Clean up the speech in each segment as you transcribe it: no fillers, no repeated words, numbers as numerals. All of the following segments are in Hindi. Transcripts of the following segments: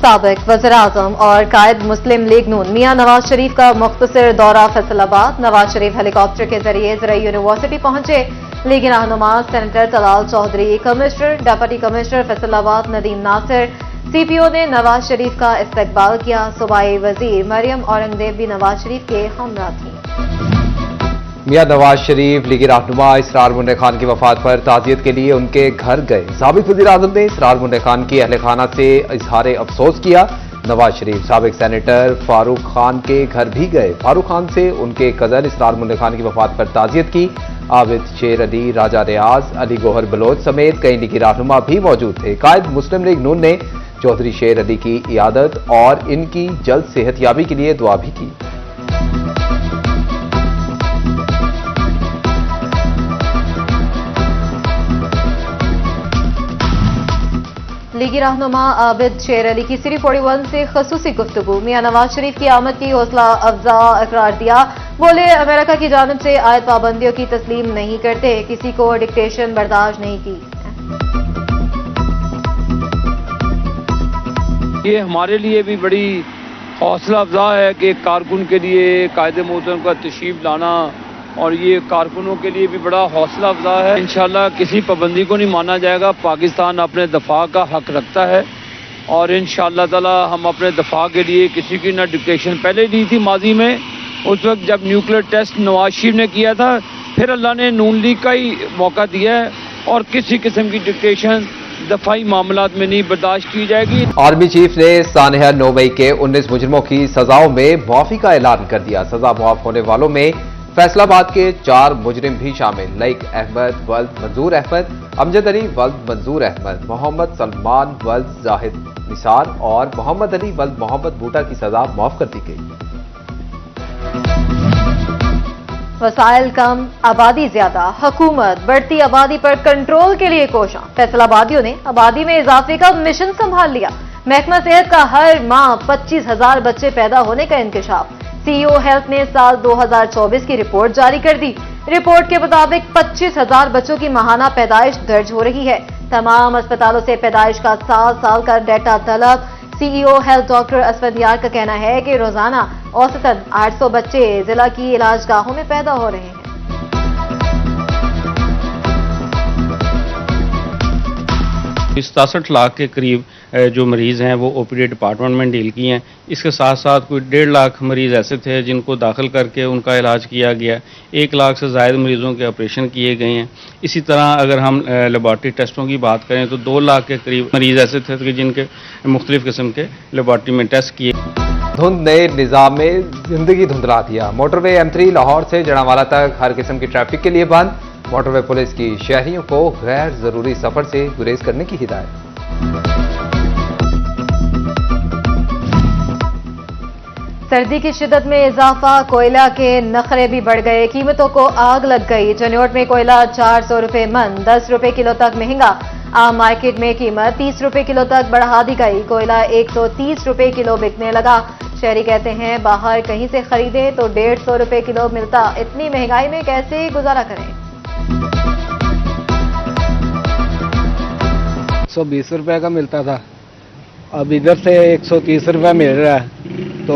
साबिक वज़ीर-ए-आज़म और कायद मुस्लिम लीग नून मियां नवाज शरीफ का मुख्तसर दौरा फैसलाबाद। नवाज शरीफ हेलीकॉप्टर के जरिए ज़राई यूनिवर्सिटी पहुंचे। लीग रहनुमा senator Talal Chaudhry, commissioner deputy commissioner Faisalabad Nadeem Nasir, CPO ने नवाज शरीफ का इस्तकबाल किया। सूबाई वजीर मरियम औरंगजेब भी नवाज शरीफ के हमरा थी। मियां नवाज शरीफ लीगी रहनुमा इसरार मुंडे खान की वफात पर ताज़ियत के लिए उनके घर गए। साबिक वज़ीर-ए-आज़म ने इसरार मुंडे खान की अहले खाना से इजहार अफसोस किया। नवाज शरीफ साबिक सेनेटर फारूक खान के घर भी गए। फारूक खान से उनके कजन इसरार मुंडे खान की वफात पर ताज़ियत की। आबिद शेर अली, राजा रियाज, अली गोहर बलोच समेत कई लीगी रहनुमा भी मौजूद थे। कायद मुस्लिम लीग नून ने चौधरी शेर अली की इयादत और इनकी जल्द सेहतयाबी के लिए दुआ भी की। लीगी रहनुमा आबिद शेर अली की सीरी 41 से खसूसी गुफ्तगू। मियां नवाज शरीफ की आमद की हौसला अफजा करार दिया। बोले, अमेरिका की जानिब से आयद पाबंदियों की तस्लीम नहीं करते, किसी को डिक्टेशन बर्दाश्त नहीं की। ये हमारे लिए भी बड़ी हौसला अफजा है कि कारकुन के लिए कायदे मोहतरम का तशरीफ लाना और ये कारकुनों के लिए भी बड़ा हौसला अफजा है। इंशाल्लाह किसी पाबंदी को नहीं माना जाएगा। पाकिस्तान अपने दफा का हक रखता है और इंशाल्लाह ताला हम अपने दफा के लिए किसी की ना डिक्टेशन पहले दी थी माजी में, उस वक्त जब न्यूक्लियर टेस्ट नवाज शरीफ ने किया था, फिर अल्लाह ने नून लीग का ही मौका दिया है और किसी किस्म की डिक्टेशन दफाई मामलात में नहीं बर्दाश्त की जाएगी। आर्मी चीफ ने सानहा 9 मई के 19 मुजरिमों की सजाओं में मुआफी का ऐलान कर दिया। सजा मुआफ होने वालों में फैसलाबाद के 4 मुजरिम भी शामिल। लईक अहमद वल्द मंजूर अहमद, अमजद अली वल्द मंजूर अहमद, मोहम्मद सलमान वल्द जाहिद निसार और मोहम्मद अली वल्द मोहम्मद बूटा की सजा माफ कर दी गई। वसाइल कम, आबादी ज्यादा, हुकूमत बढ़ती आबादी पर कंट्रोल के लिए कोशां। फैसलाबादियों ने आबादी में इजाफे का मिशन संभाल लिया। महकमा सेहत का हर माह 25,000 बच्चे पैदा होने का इंकशाफ। CEO हेल्थ ने साल 2024 की रिपोर्ट जारी कर दी। रिपोर्ट के मुताबिक 25,000 बच्चों की माहाना पैदाइश दर्ज हो रही है। तमाम अस्पतालों से पैदाइश का साल का डेटा तलब। CEO हेल्थ डॉक्टर असफंदियार का कहना है कि रोजाना औसतन 800 बच्चे जिला की इलाजगाहों में पैदा हो रहे हैं। 67 लाख के करीब जो मरीज़ हैं वो OPD डिपार्टमेंट में डील की हैं। इसके साथ साथ कोई 1.5 लाख मरीज़ ऐसे थे जिनको दाखिल करके उनका इलाज किया गया। 1 लाख से ज़ायद मरीज़ों के ऑपरेशन किए गए हैं। इसी तरह अगर हम लेबॉर्ट्री टेस्टों की बात करें तो 2 लाख के करीब मरीज़ ऐसे थे कि जिनके मुख्तलिफ़ किस्म के लेबॉर्ट्री में टेस्ट किए। धुंध ने निज़ाम में जिंदगी धुंधला दिया। मोटरवे M3 लाहौर से जड़ावाला तक हर किस्म की ट्रैफिक के लिए बंद। मोटरवे पुलिस की शहरियों को गैर जरूरी सफर से गुरेज करने की हिदायत। सर्दी की शिद्दत में इजाफा, कोयला के नखरे भी बढ़ गए, कीमतों को आग लग गई। जन्योट में कोयला 400 रुपए मन, 10 रुपए किलो तक महंगा। आम मार्केट में कीमत 30 रुपए किलो तक बढ़ा दी गई। कोयला 130 रुपए किलो बिकने लगा। शहरी कहते हैं बाहर कहीं से खरीदे तो 150 रुपए किलो मिलता। इतनी महंगाई में कैसे गुजारा करें। 120 रुपए का मिलता था, अब इधर से 130 रुपए मिल रहा है। तो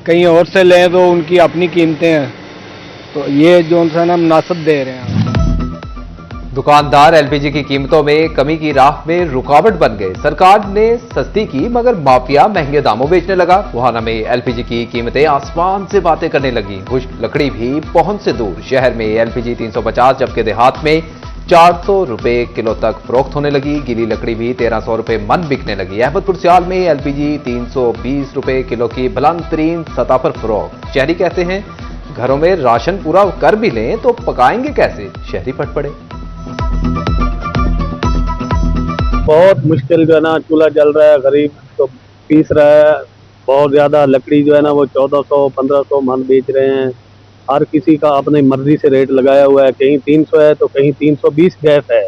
कहीं और से लें तो उनकी अपनी कीमतें हैं, तो ये जो ना मुनासिब दे रहे हैं। दुकानदार LPG की कीमतों में कमी की राह में रुकावट बन गए। सरकार ने सस्ती की मगर माफिया महंगे दामों बेचने लगा। वहाना में LPG की कीमतें आसमान से बातें करने लगी। खुश्क लकड़ी भी पहुंच से दूर। शहर में LPG 350 जबकि देहात में 400 रुपए किलो तक फरोख्त होने लगी। गीली लकड़ी भी 1300 रुपए मन बिकने लगी। अहमदपुर सियाल में LPG 320 रुपए किलो की बुलंद तरीन सतह पर फरोख्त। शहरी कहते हैं घरों में राशन पूरा कर भी लें तो पकाएंगे कैसे। शहरी पट पड़े। बहुत मुश्किल जो है ना, चूल्हा जल रहा है, गरीब तो पीस रहा है। बहुत ज्यादा लकड़ी जो है ना वो 1400-1500 मन बेच रहे हैं। हर किसी का अपनी मर्जी से रेट लगाया हुआ है। कहीं 300 है तो कहीं 320 गैस है।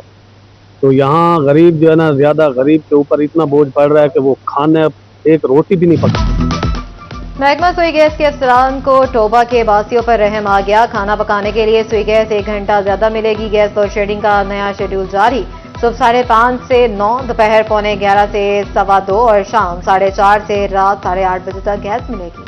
तो यहाँ गरीब जो है ना, ज्यादा गरीब के ऊपर इतना बोझ पड़ रहा है कि वो खाने एक रोटी भी नहीं पका। महकमा सुई गैस के अफसरान को टोबा के बासियों पर रहम आ गया। खाना पकाने के लिए सुई गैस 1 घंटा ज्यादा मिलेगी। गैस लोड शेडिंग का नया शेड्यूल जारी। सुबह 5:30 से 9, दोपहर 11:45 से 2:15 और शाम 4:30 से रात 8:30 बजे तक गैस मिलेगी।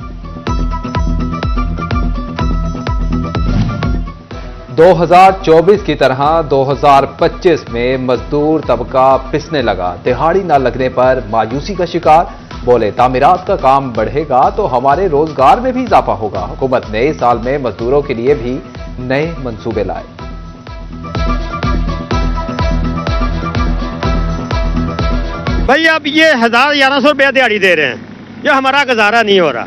2024 की तरह 2025 में मजदूर तबका पिसने लगा। दिहाड़ी न लगने पर मायूसी का शिकार। बोले तामीरात का काम बढ़ेगा तो हमारे रोजगार में भी इजाफा होगा। हुकूमत नए साल में मजदूरों के लिए भी नए मंसूबे लाए। भाई अब ये 1100 रुपया दिहाड़ी दे रहे हैं, ये हमारा गुजारा नहीं हो रहा,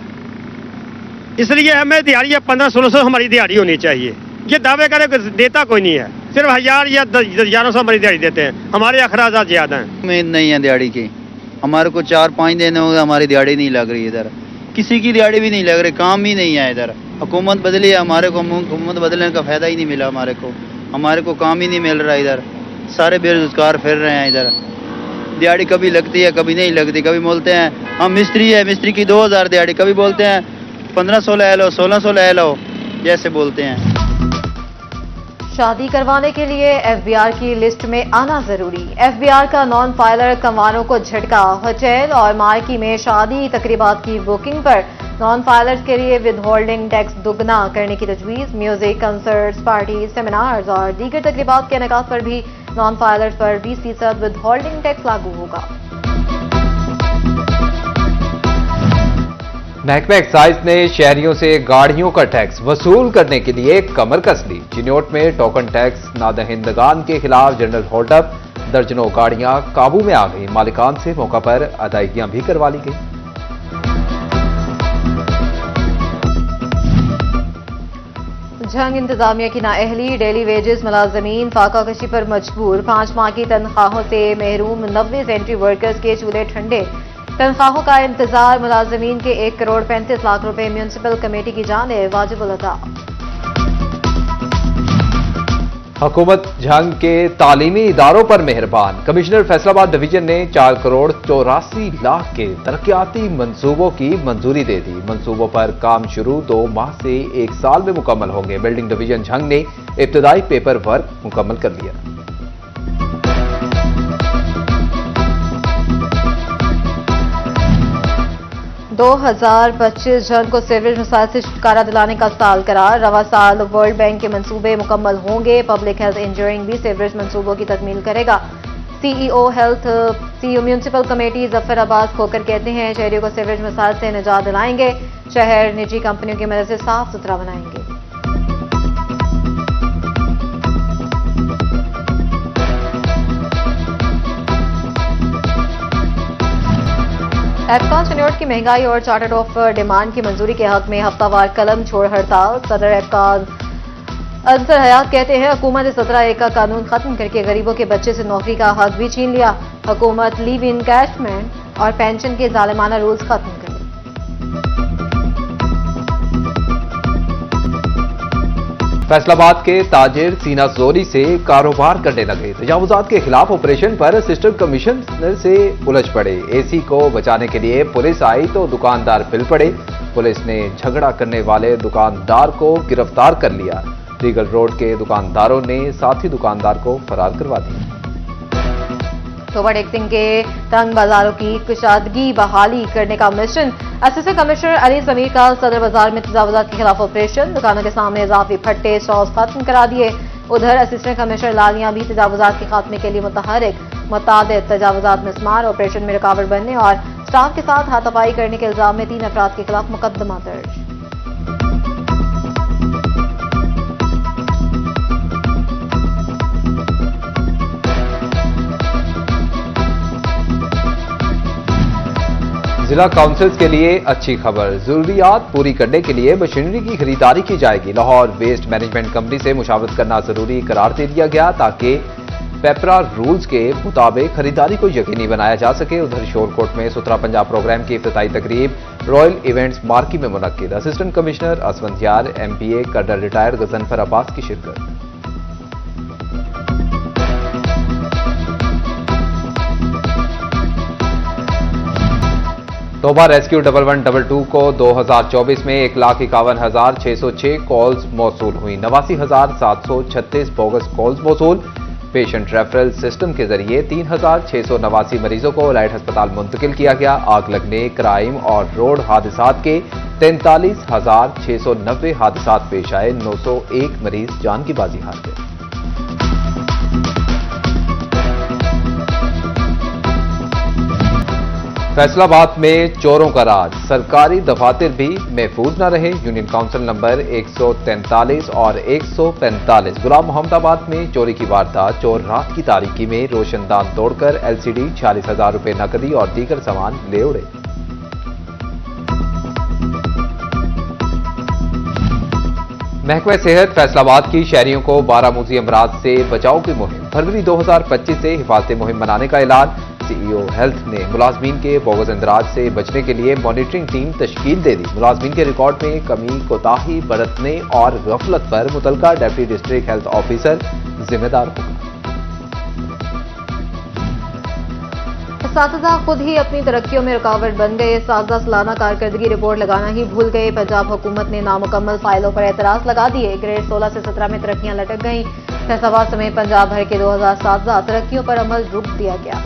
इसलिए हमें दिहाड़ी 1500-1600 हमारी दिहाड़ी होनी चाहिए। ये दावे करे देता कोई नहीं है, सिर्फ 1000 या 1100 हमारी दिहाड़ी देते हैं। हमारे अखराजात ज्यादा हैं। उम्मीद नहीं है दिहाड़ी की, हमारे को 4-5 दिन हो गए हमारी दिहाड़ी नहीं लग रही इधर, किसी की दिहाड़ी भी नहीं लग रही, काम ही नहीं है इधर। हुकूमत बदली है, हमारे को हुकूमत बदलने का फायदा ही नहीं मिला, हमारे को काम ही नहीं मिल रहा इधर, सारे बेरोजगार फिर रहे हैं इधर। दिहाड़ी कभी लगती है कभी नहीं लगती, कभी बोलते हैं हम मिस्त्री है, मिस्त्री की 2000 दिहाड़ी, कभी बोलते हैं 1500 ले लो, 1600 ले लो, जैसे बोलते हैं। शादी करवाने के लिए एफबीआर की लिस्ट में आना जरूरी। एफबीआर का नॉन फाइलर कमवानों को झटका। होटल और मार्की में शादी तकरीबात की बुकिंग पर नॉन फाइलर्स के लिए विदहोल्डिंग टैक्स दुगना करने की तजवीज। म्यूजिक, कंसर्ट्स, पार्टी, सेमिनार्स और दीगर तकरीबात के इनेकाद पर भी नॉन फाइलर्स पर 20% विदहोल्डिंग टैक्स लागू होगा। महकमा एक्साइज ने शहरियों से गाड़ियों का टैक्स वसूल करने के लिए कमर कस ली। चिन्योट में टोकन टैक्स नादहिंदगान के खिलाफ जनरल होल्डअप, दर्जनों गाड़ियां काबू में आ गई। मालिकान से मौका पर अदायगियां भी करवा ली गई। झंग इंतजामिया की नाअहली, डेली वेजेस मुलाजमीन फाका कशी पर मजबूर। 5 माह की तनख्वाहों से महरूम 90 सेंट्री वर्कर्स के चूल्हे ठंडे। तनख्वाहों का इंतजार, मुलाजमीन के 1 करोड़ 35 लाख रुपए म्यूनिसिपल कमेटी की जानिब वाजिबुल अदा। हुकूमत झंग के तालीमी इदारों पर मेहरबान। कमिश्नर फैसलाबाद डिवीजन ने 4 करोड़ 84 लाख के तरक्याती मंसूबों की मंजूरी दे दी। मंसूबों पर काम शुरू 2 माह से 1 साल में मुकम्मल होंगे। बिल्डिंग डिवीजन झंग ने इब्तदाई पेपर वर्क मुकम्मल कर लिया। 2025 जन को सीवरेज मसाइल से छुटकारा दिलाने का साल करार। रवा साल वर्ल्ड बैंक के मंसूबे मुकम्मल होंगे। पब्लिक हेल्थ इंजीनियरिंग भी सीवरेज मंसूबों की तकमील करेगा। CEO municipal committee Zafar Abbas Khokhar कहते हैं शहरियों को सीवरेज मसाइल से निजात दिलाएंगे। शहर निजी कंपनियों की मदद से साफ सुथरा बनाएंगे। एफकॉन चिन्योट की महंगाई और चार्टर्ड ऑफ डिमांड की मंजूरी के हक में हफ्तावार कलम छोड़ हड़ताल। सदर एफकॉन अंसर हयात कहते हैं हुकूमत ने 17A का कानून खत्म करके गरीबों के बच्चे से नौकरी का हक भी छीन लिया। हुकूमत लीव इनकैशमेंट और पेंशन के जालिमाना रूल्स खत्म करे। फैसलाबाद के ताजिर सीना जोरी से कारोबार करने लगे। तजावुजात के खिलाफ ऑपरेशन पर असिस्टेंट कमिश्नर से उलझ पड़े। एसी को बचाने के लिए पुलिस आई तो दुकानदार पिल पड़े। पुलिस ने झगड़ा करने वाले दुकानदार को गिरफ्तार कर लिया। रीगल रोड के दुकानदारों ने साथी दुकानदार को फरार करवा दिया। तोबा सिंह के तंग बाजारों की कुशादगी बहाली करने का mission. Assistant commissioner Ali Sameer का सदर बाजार में तजावुजात के खिलाफ ऑपरेशन। दुकानों के सामने इजाफी फट्टे स्टॉल्स खत्म करा दिए। उधर असिस्टेंट कमिश्नर लालियां भी तजावुजात के खात्मे के लिए मुतहरिक। मुतादिद तजावुजात में स्मार ऑपरेशन में रुकावट बनने और स्टाफ के साथ हाथापाई करने के इल्जाम में 3 अफराद के खिलाफ मुकदमा दर्ज। जिला काउंसिल्स के लिए अच्छी खबर। जरूरियात पूरी करने के लिए मशीनरी की खरीदारी की जाएगी। लाहौर वेस्ट मैनेजमेंट कंपनी से मुशावरत करना जरूरी करार दे दिया गया ताकि पेपरा रूल्स के मुताबिक खरीदारी को यकीनी बनाया जा सके। उधर शोरकोट में सुथरा पंजाब प्रोग्राम की इफ्तिताई तकरीब रॉयल इवेंट्स मार्की में मुनक्किद। असिस्टेंट कमिश्नर असवंतियार, MPA colonel retired Ghazanfar Abbas की शिरकत। तोबा रेस्क्यू 1122 को 2024 में 1,51,606 कॉल्स मौसूल हुई। 89,736 बोगस कॉल्स मौसूल। पेशेंट रेफरल सिस्टम के जरिए 3,689 मरीजों को एलाइट अस्पताल मुंतकिल किया गया। आग लगने, क्राइम और रोड हादसात के 43,690 हादसात पेश आए। 901 मरीज जान की बाजी हार गए। फैसलाबाद में चोरों का राज, सरकारी दफातर भी महफूज न रहे। यूनियन काउंसिल नंबर 143 और 145 गुलाम मोहम्मदाबाद में चोरी की वारदात। चोर रात की तारीकी में रोशनदान तोड़कर LCD, 46,000 रुपए नकदी और दीगर सामान ले उड़े। महकमा सेहत फैसलाबाद की शहरियों को 12 मूजी अमराज से बचाव की मुहिम। फरवरी 2025 से हिफाजती मुहिम बनाने का ऐलान। CEO हेल्थ ने मुलाजमीन के बोगस इंदराज से बचने के लिए मॉनिटरिंग टीम तश्कील दे दी। मुलाजमीन के रिकॉर्ड में कमी, कोताही बरतने और गफलत पर मुतलका डिप्टी डिस्ट्रिक्ट हेल्थ ऑफिसर जिम्मेदार होगा। इस्तातिज़ा खुद ही अपनी तरक्कियों में रुकावट बन गए। इस्तातिज़ा सालाना कारकर्दगी रिपोर्ट लगाना ही भूल गए। पंजाब हुकूमत ने नामुकम्मल फाइलों पर एतराज लगा दिए। ग्रेड 16 से 17 में तरक्कियां लटक गईं। फैसलाबाद समेत पंजाब भर के 2000 इस्तातिज़ा तरक्कियों पर अमल रोक दिया गया।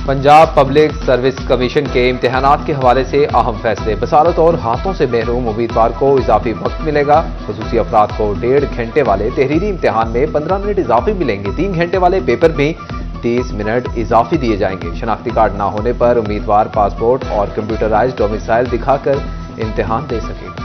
पंजाब पब्लिक सर्विस कमीशन के इम्तिहानात के हवाले से अहम फैसले। बसारत और हाथों से महरूम उम्मीदवार को इजाफी वक्त मिलेगा। खुसूसी अफराद को 1.5 घंटे वाले तहरीरी इम्तिहान में 15 मिनट इजाफी मिलेंगे। 3 घंटे वाले पेपर में 30 मिनट इजाफी दिए जाएंगे। शनाख्ती कार्ड न होने पर उम्मीदवार पासपोर्ट और कंप्यूटराइज्ड डोमिसाइल दिखाकर इम्तिहान दे सकेगा।